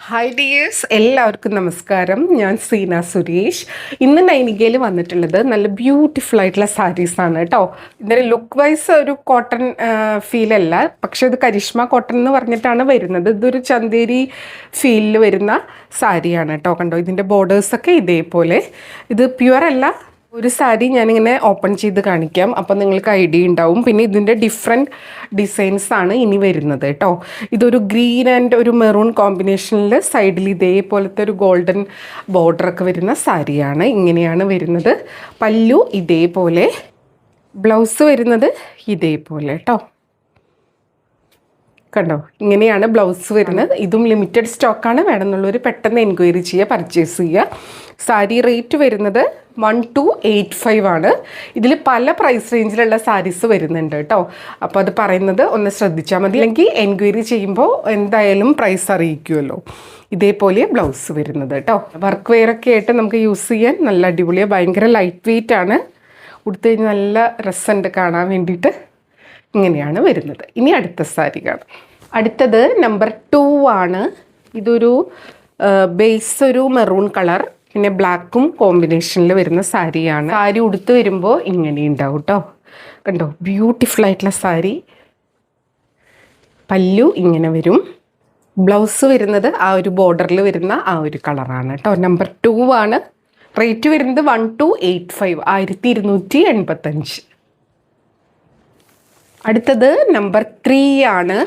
Hi dears, എല്ലാവർക്കും നമസ്കാരം. ഞാൻ സീന സുരേഷ്. ഇന്ന് നൈനികയിൽ വന്നിട്ടുള്ളത് നല്ല ബ്യൂട്ടിഫുൾ ആയിട്ടുള്ള സാരീസാണ് കേട്ടോ. ഇതിൻ്റെ ലുക്ക് വൈസ് ഒരു കോട്ടൺ ഫീലല്ല, പക്ഷെ ഇത് കരിഷ്മ കോട്ടൺ എന്ന് പറഞ്ഞിട്ടാണ് വരുന്നത്. ഇതൊരു ചന്തേരി ഫീലിൽ വരുന്ന സാരിയാണ് കേട്ടോ. കണ്ടോ, ഇതിൻ്റെ ബോർഡേഴ്സൊക്കെ ഇതേപോലെ. ഇത് പ്യുവർ അല്ല. ഒരു സാരി ഞാനിങ്ങനെ ഓപ്പൺ ചെയ്ത് കാണിക്കാം, അപ്പം നിങ്ങൾക്ക് ഐഡിയ ഉണ്ടാവും. പിന്നെ ഇതിൻ്റെ ഡിഫറെൻറ്റ് ഡിസൈൻസാണ് ഇനി വരുന്നത് കേട്ടോ. ഇതൊരു ഗ്രീൻ ആൻഡ് ഒരു മെറൂൺ കോമ്പിനേഷനിൽ സൈഡിൽ ഇതേപോലത്തെ ഒരു ഗോൾഡൻ ബോർഡറൊക്കെ വരുന്ന സാരിയാണ്. ഇങ്ങനെയാണ് വരുന്നത്. പല്ലു ഇതേപോലെ, ബ്ലൗസ് വരുന്നത് ഇതേപോലെ കേട്ടോ. കണ്ടോ, ഇങ്ങനെയാണ് ബ്ലൗസ് വരുന്നത്. ഇതും ലിമിറ്റഡ് സ്റ്റോക്കാണ്. വേണമെന്നുള്ളവർ പെട്ടെന്ന് എൻക്വയറി ചെയ്യുക, പർച്ചേസ് ചെയ്യുക. സാരി റേറ്റ് വരുന്നത് 1285 ആണ്. ഇതിൽ പല പ്രൈസ് റേഞ്ചിലുള്ള സാരീസ് വരുന്നുണ്ട് കേട്ടോ. അപ്പോൾ അത് പറയുന്നത് ഒന്ന് ശ്രദ്ധിച്ചാൽ മതി. അല്ലെങ്കിൽ എൻക്വയറി ചെയ്യുമ്പോൾ എന്തായാലും പ്രൈസ് അറിയിക്കുമല്ലോ. ഇതേപോലെ ബ്ലൗസ് വരുന്നത് കേട്ടോ. വർക്ക് വെയറൊക്കെ ആയിട്ട് നമുക്ക് യൂസ് ചെയ്യാൻ നല്ല അടിപൊളിയാണ്. ഭയങ്കര ലൈറ്റ് വെയ്റ്റ് ആണ്. ഉടുത്തു കഴിഞ്ഞാൽ നല്ല രസമുണ്ട് കാണാൻ വേണ്ടിയിട്ട്. ഇങ്ങനെയാണ് വരുന്നത്. ഇനി അടുത്ത സാരി കാണാം. അടുത്തത് നമ്പർ 2 ആണ്. ഇതൊരു ബേസ് ഒരു മെറൂൺ കളർ പിന്നെ ബ്ലാക്കും കോമ്പിനേഷനിൽ വരുന്ന സാരിയാണ്. സാരി ഉടുത്ത് വരുമ്പോൾ ഇങ്ങനെ ഉണ്ടാവും കേട്ടോ. കണ്ടോ, ബ്യൂട്ടിഫുൾ ആയിട്ടുള്ള സാരി. പല്ലു ഇങ്ങനെ വരും. ബ്ലൗസ് വരുന്നത് ആ ഒരു ബോർഡറിൽ വരുന്ന ആ ഒരു കളറാണ് കേട്ടോ. നമ്പർ 2 ആണ്. റേറ്റ് വരുന്നത് 1285, 1285. അടുത്തത് നമ്പർ 3 ആണ്.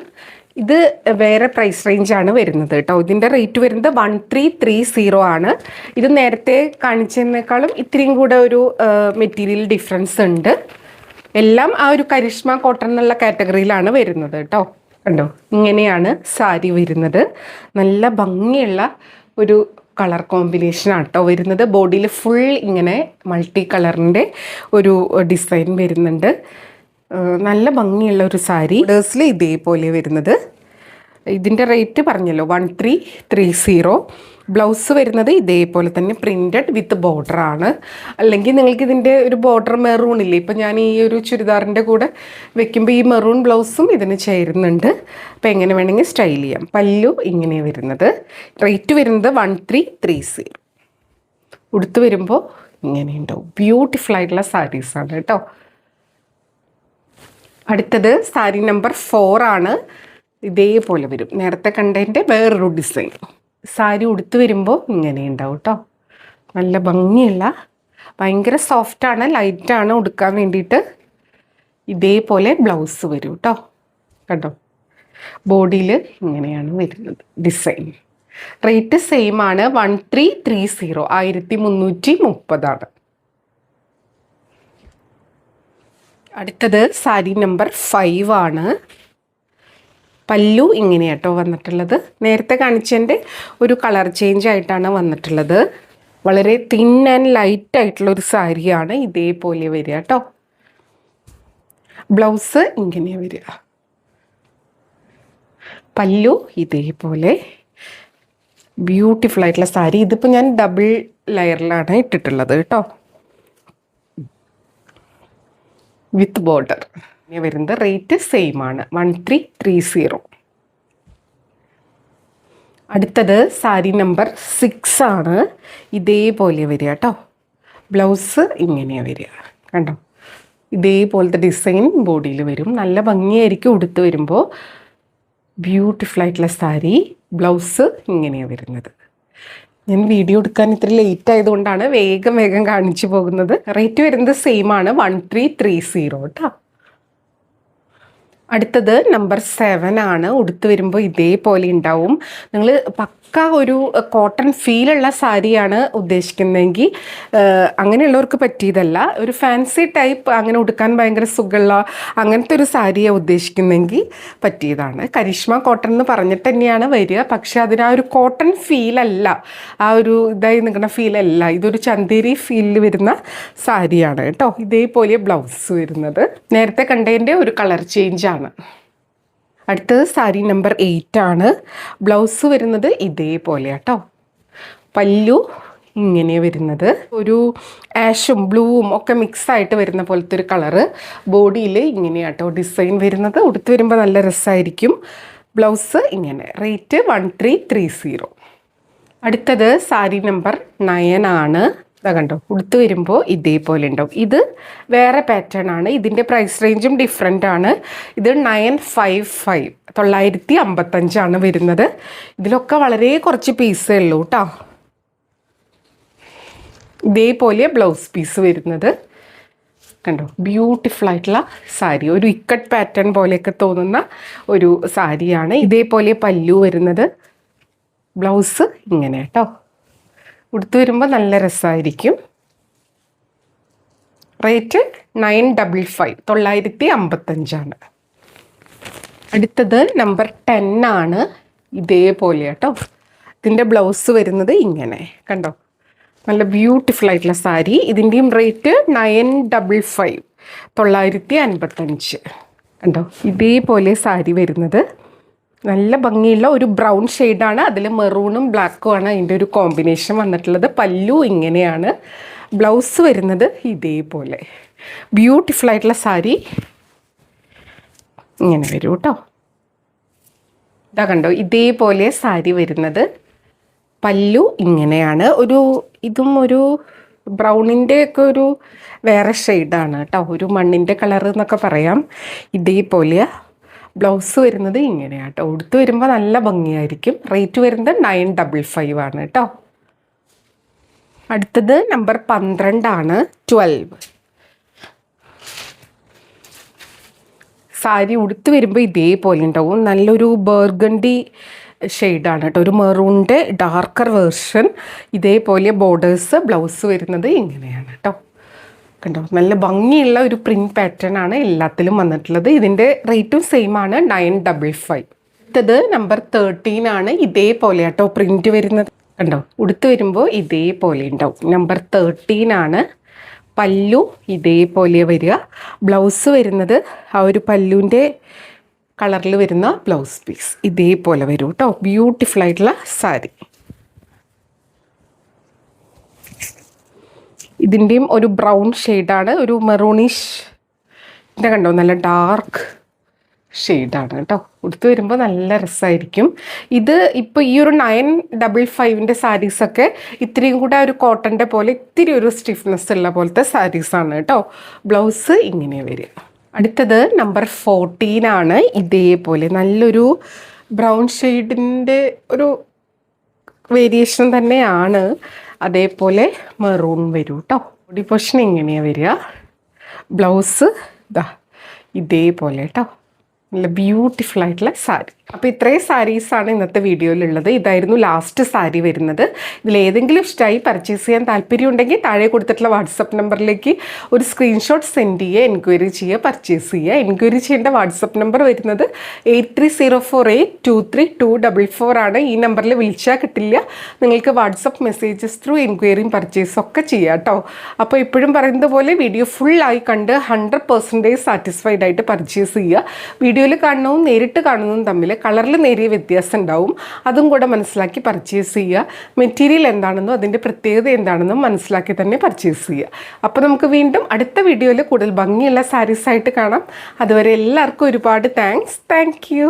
ഇത് വേറെ പ്രൈസ് റേഞ്ചാണ് വരുന്നത് കേട്ടോ. ഇതിൻ്റെ റേറ്റ് വരുന്നത് 1330 ആണ്. ഇത് നേരത്തെ കാണിച്ചതിനേക്കാളും ഇത്രയും കൂടെ ഒരു മെറ്റീരിയൽ ഡിഫറൻസ് ഉണ്ട്. എല്ലാം ആ ഒരു കരിഷ്മ കോട്ടൺ എന്നുള്ള കാറ്റഗറിയിലാണ് വരുന്നത് കേട്ടോ. കണ്ടോ, ഇങ്ങനെയാണ് സാരി വരുന്നത്. നല്ല ഭംഗിയുള്ള ഒരു കളർ കോമ്പിനേഷനാണ് കേട്ടോ വരുന്നത്. ബോഡിയിൽ ഫുൾ ഇങ്ങനെ മൾട്ടി കളറിൻ്റെ ഒരു ഡിസൈൻ വരുന്നുണ്ട്. നല്ല ഭംഗിയുള്ള ഒരു സാരി. ഡേഴ്സിൽ ഇതേപോലെ വരുന്നത്. ഇതിൻ്റെ റേറ്റ് പറഞ്ഞല്ലോ 1330. ബ്ലൗസ് വരുന്നത് ഇതേപോലെ തന്നെ പ്രിൻറ്റഡ് വിത്ത് ബോർഡറാണ്. അല്ലെങ്കിൽ നിങ്ങൾക്ക് ഇതിൻ്റെ ഒരു ബോർഡർ മെറൂൺ ഇല്ലേ, ഇപ്പം ഞാൻ ഈ ഒരു ചുരിദാറിൻ്റെ കൂടെ വെക്കുമ്പോൾ ഈ മെറൂൺ ബ്ലൗസും ഇതിന് ചേരുന്നുണ്ട്. അപ്പോൾ എങ്ങനെ വേണമെങ്കിൽ സ്റ്റൈൽ ചെയ്യാം. പല്ലു ഇങ്ങനെ വരുന്നത്. റേറ്റ് വരുന്നത് 1330. ഉടുത്ത് വരുമ്പോൾ ഇങ്ങനെ ഉണ്ടാവും. ബ്യൂട്ടിഫുൾ ആയിട്ടുള്ള സാരീസാണ് കേട്ടോ. അടുത്തത് സാരി നമ്പർ 4 ആണ്. ഇതേപോലെ വരും. നേരത്തെ കണ്ടതിൻ്റെ വേറൊരു ഡിസൈൻ. സാരി ഉടുത്ത് വരുമ്പോൾ ഇങ്ങനെ ഉണ്ടാവും കേട്ടോ. നല്ല ഭംഗിയുള്ള, ഭയങ്കര സോഫ്റ്റാണ്, ലൈറ്റാണ് ഉടുക്കാൻ വേണ്ടിയിട്ട്. ഇതേപോലെ ബ്ലൗസ് വരും കേട്ടോ. കണ്ടോ, ബോഡിയിൽ ഇങ്ങനെയാണ് വരുന്നത് ഡിസൈൻ. റേറ്റ് സെയിം ആണ്, 1330, 1330 ആണ്. അടുത്തത് സാരി നമ്പർ 5 ആണ്. പല്ലു ഇങ്ങനെയാട്ടോ വന്നിട്ടുള്ളത്. നേരത്തെ കാണിച്ചതിൻ്റെ ഒരു കളർ ചേഞ്ച് ആയിട്ടാണ് വന്നിട്ടുള്ളത്. വളരെ തിൻ ആൻഡ് ലൈറ്റ് ആയിട്ടുള്ളൊരു സാരിയാണ്. ഇതേപോലെ വരിക കേട്ടോ. ബ്ലൗസ് ഇങ്ങനെയാണ് വരിക. പല്ലു ഇതേപോലെ ബ്യൂട്ടിഫുൾ ആയിട്ടുള്ള സാരി. ഇതിപ്പോൾ ഞാൻ ഡബിൾ ലെയറിലാണ് ഇട്ടിട്ടുള്ളത് കേട്ടോ, വിത്ത് ബോർഡർ വരുന്നത്. റേറ്റ് സെയിം ആണ്, 1330. അടുത്തത് സാരി നമ്പർ 6 ആണ്. ഇതേപോലെ വരിക കേട്ടോ. ബ്ലൗസ് ഇങ്ങനെയാണ് വരിക. കണ്ടോ, ഇതേപോലത്തെ ഡിസൈൻ ബോഡിയിൽ വരും. നല്ല ഭംഗിയായിരിക്കും ഉടുത്ത് വരുമ്പോൾ. ബ്യൂട്ടിഫുൾ ആയിട്ടുള്ള സാരി. ബ്ലൗസ് ഇങ്ങനെയാണ് വരുന്നത്. ഞാൻ വീഡിയോ എടുക്കാൻ ഇത്ര ലേറ്റ് ആയതുകൊണ്ടാണ് വേഗം കാണിച്ചു പോകുന്നത്. റേറ്റ് വരുന്നത് സെയിം ആണ്, 1330 കേട്ടോ. അടുത്തത് നമ്പർ 7 ആണ്. ഉടുത്ത് വരുമ്പോൾ ഇതേപോലെ ഉണ്ടാവും. നിങ്ങൾ പക്ക ഒരു കോട്ടൺ ഫീലുള്ള സാരിയാണ് ഉദ്ദേശിക്കുന്നതെങ്കിൽ അങ്ങനെയുള്ളവർക്ക് പറ്റിയതല്ല. ഒരു ഫാൻസി ടൈപ്പ്, അങ്ങനെ ഉടുക്കാൻ ഭയങ്കര സുഖമുള്ള അങ്ങനത്തെ ഒരു സാരിയാണ് ഉദ്ദേശിക്കുന്നതെങ്കിൽ പറ്റിയതാണ്. കരിഷ്മ കോട്ടൺ എന്ന് പറഞ്ഞിട്ട് തന്നെയാണ് വരിക, പക്ഷെ അതിന് ആ ഒരു കോട്ടൺ ഫീലല്ല, ആ ഒരു ഇതായി നിൽക്കുന്ന ഫീലല്ല. ഇതൊരു ചന്തേരി ഫീലിൽ വരുന്ന സാരിയാണ് കേട്ടോ. ഇതേപോലെ ബ്ലൗസ് വരുന്നത്. നേരത്തെ കണ്ടതിൻ്റെ ഒരു കളർ ചേഞ്ചാണ്. അടുത്തത് സാരി നമ്പർ 8 ആണ്. ബ്ലൗസ് വരുന്നത് ഇതേപോലെ കേട്ടോ. പല്ലു ഇങ്ങനെ വരുന്നത്. ഒരു ആഷും ബ്ലൂവും ഒക്കെ മിക്സ് ആയിട്ട് വരുന്ന പോലത്തെ ഒരു കളറ്. ബോഡിയിൽ ഇങ്ങനെയാട്ടോ ഡിസൈൻ വരുന്നത്. ഉടുത്ത് വരുമ്പോൾ നല്ല രസമായിരിക്കും. ബ്ലൗസ് ഇങ്ങനെ. റേറ്റ് 1330. അടുത്തത് സാരി നമ്പർ 9 ആണ്. ഇതാ കണ്ടോ, ഉടുത്ത് വരുമ്പോൾ ഇതേപോലെ ഉണ്ടാവും. ഇത് വേറെ പാറ്റേൺ ആണ്. ഇതിൻ്റെ പ്രൈസ് റേഞ്ചും ഡിഫറെൻ്റ് ആണ്. ഇത് 955 955 വരുന്നത്. ഇതിലൊക്കെ വളരെ കുറച്ച് പീസേ ഉള്ളൂ കേട്ടോ. ഇതേപോലെ ബ്ലൗസ് പീസ് വരുന്നത് കണ്ടോ, ബ്യൂട്ടിഫുൾ ആയിട്ടുള്ള സാരി. ഒരു ഇക്കട്ട് പാറ്റേൺ പോലെയൊക്കെ തോന്നുന്ന ഒരു സാരിയാണ്. ഇതേപോലെ പല്ലു വരുന്നത്. ബ്ലൗസ് ഇങ്ങനെ കേട്ടോ. ഉടുത്ത് വരുമ്പോൾ നല്ല രസമായിരിക്കും. റേറ്റ് 955 955. അടുത്തത് നമ്പർ 10 ആണ്. ഇതേപോലെ കേട്ടോ. ഇതിൻ്റെ ബ്ലൗസ് വരുന്നത് ഇങ്ങനെ കണ്ടോ, നല്ല ബ്യൂട്ടിഫുൾ ആയിട്ടുള്ള സാരി. ഇതിൻ്റെയും റേറ്റ് 955 955 കണ്ടോ. ഇതേപോലെ സാരി വരുന്നത് നല്ല ഭംഗിയുള്ള ഒരു ബ്രൗൺ ഷെയ്ഡാണ്. അതിൽ മെറൂണും ബ്ലാക്കും ആണ് അതിൻ്റെ ഒരു കോമ്പിനേഷൻ വന്നിട്ടുള്ളത്. പല്ലു ഇങ്ങനെയാണ്. ബ്ലൗസ് വരുന്നത് ഇതേപോലെ ബ്യൂട്ടിഫുൾ ആയിട്ടുള്ള സാരി ഇങ്ങനെ വരും കേട്ടോ. ഇതാ കണ്ടോ, ഇതേപോലെ സാരി വരുന്നത്. പല്ലു ഇങ്ങനെയാണ്. ഇതും ഒരു ബ്രൗണിൻ്റെ ഒക്കെ ഒരു വേറെ ഷെയ്ഡാണ് കേട്ടോ. ഒരു മണ്ണിൻ്റെ കളർ എന്നൊക്കെ പറയാം. ഇതേപോലെ ബ്ലൗസ് വരുന്നത് ഇങ്ങനെയാണ് കേട്ടോ. ഉടുത്ത് വരുമ്പോൾ നല്ല ഭംഗിയായിരിക്കും. റേറ്റ് വരുന്നത് 955 ആണ് കേട്ടോ. അടുത്തത് നമ്പർ 12 ആണ്. 12 സാരി ഉടുത്ത് വരുമ്പോൾ ഇതേപോലെ ഉണ്ടാവും. നല്ലൊരു ബർഗണ്ടി ഷെയ്ഡാണ് കേട്ടോ. ഒരു മെറൂണിൻ്റെ ഡാർക്കർ വേർഷൻ. ഇതേപോലെ ബോർഡേഴ്സ്. ബ്ലൗസ് വരുന്നത് ഇങ്ങനെയാണ് കേട്ടോ. കണ്ടോ, നല്ല ഭംഗിയുള്ള ഒരു പ്രിൻറ്റ് പാറ്റേൺ ആണ് എല്ലാത്തിലും വന്നിട്ടുള്ളത്. ഇതിൻ്റെ റേറ്റും സെയിം ആണ് 955. അടുത്തത് നമ്പർ 13 ആണ്. ഇതേപോലെ കേട്ടോ പ്രിൻറ്റ് വരുന്നത്. കണ്ടോ, ഉടുത്ത് വരുമ്പോൾ ഇതേപോലെ ഉണ്ടാവും. നമ്പർ 13 ആണ്. പല്ലു ഇതേപോലെ വരിക. ബ്ലൗസ് വരുന്നത് ആ ഒരു പല്ലുവിൻ്റെ കളറിൽ വരുന്ന ബ്ലൗസ് പീസ് ഇതേപോലെ വരും കേട്ടോ. ബ്യൂട്ടിഫുൾ ആയിട്ടുള്ള സാരി. ഇതിൻ്റെയും ഒരു ബ്രൗൺ ഷെയ്ഡാണ്. ഒരു മെറൂണിഷ് ഇതിൻ്റെ കണ്ടോ, നല്ല ഡാർക്ക് ഷെയ്ഡാണ് കേട്ടോ. ഉടുത്ത് വരുമ്പോൾ നല്ല രസമായിരിക്കും. ഇത് ഇപ്പോൾ ഈ ഒരു 955 സാരീസൊക്കെ ഇത്തിരിയും കൂടെ ഒരു കോട്ടൻ്റെ പോലെ ഇത്തിരി ഒരു സ്റ്റിഫ്നെസ് ഉള്ള പോലത്തെ സാരീസാണ് കേട്ടോ. ബ്ലൗസ് ഇങ്ങനെ വരിക. അടുത്തത് നമ്പർ 14 ആണ്. ഇതേപോലെ നല്ലൊരു ബ്രൗൺ ഷെയ്ഡിൻ്റെ ഒരു വേരിയേഷൻ തന്നെയാണ്. അതേപോലെ മെറൂൺ വരും കേട്ടോ. ബോഡി പോർഷൻ ഇങ്ങനെയാണ് വരിക. ബ്ലൗസ് ഇതാ ഇതേപോലെ കേട്ടോ. നല്ല ബ്യൂട്ടിഫുൾ ആയിട്ടുള്ള സാരി. അപ്പോൾ ഇത്രയും സാരീസാണ് ഇന്നത്തെ വീഡിയോയിലുള്ളത്. ഇതായിരുന്നു ലാസ്റ്റ് സാരി വരുന്നത്. ഇതിലേതെങ്കിലും ഇഷ്ടമായി പർച്ചേസ് ചെയ്യാൻ താല്പര്യമുണ്ടെങ്കിൽ താഴെ കൊടുത്തിട്ടുള്ള വാട്സപ്പ് നമ്പറിലേക്ക് ഒരു സ്ക്രീൻഷോട്ട് സെൻഡ് ചെയ്യുക, എൻക്വയറി ചെയ്യുക, പർച്ചേസ് ചെയ്യുക. എൻക്വയറി ചെയ്യേണ്ട വാട്സപ്പ് നമ്പർ വരുന്നത് 8304823244 ആണ്. ഈ നമ്പറിൽ വിളിച്ചാൽ കിട്ടില്ല. നിങ്ങൾക്ക് വാട്സപ്പ് മെസ്സേജസ് ത്രൂ എൻക്വയറിയും പർച്ചേസും ഒക്കെ ചെയ്യാം കേട്ടോ. അപ്പോൾ എപ്പോഴും പറയുന്നത് പോലെ വീഡിയോ ഫുള്ളായി കണ്ട് 100% സാറ്റിസ്ഫൈഡ് ആയിട്ട് പർച്ചേസ് ചെയ്യുക. വീഡിയോയിൽ കാണുന്നതും നേരിട്ട് കാണുന്നതും തമ്മിൽ കളറിൽ നേരിയ വ്യത്യാസം ഉണ്ടാവും. അതും കൂടെ മനസ്സിലാക്കി പർച്ചേസ് ചെയ്യുക. മെറ്റീരിയൽ എന്താണെന്നോ അതിൻ്റെ പ്രത്യേകത എന്താണെന്നും മനസ്സിലാക്കി തന്നെ പർച്ചേസ് ചെയ്യുക. അപ്പോൾ നമുക്ക് വീണ്ടും അടുത്ത വീഡിയോയിൽ കൂടുതൽ ഭംഗിയുള്ള സാരീസായിട്ട് കാണാം. അതുവരെ എല്ലാവർക്കും ഒരുപാട് താങ്ക്സ്. Thank you.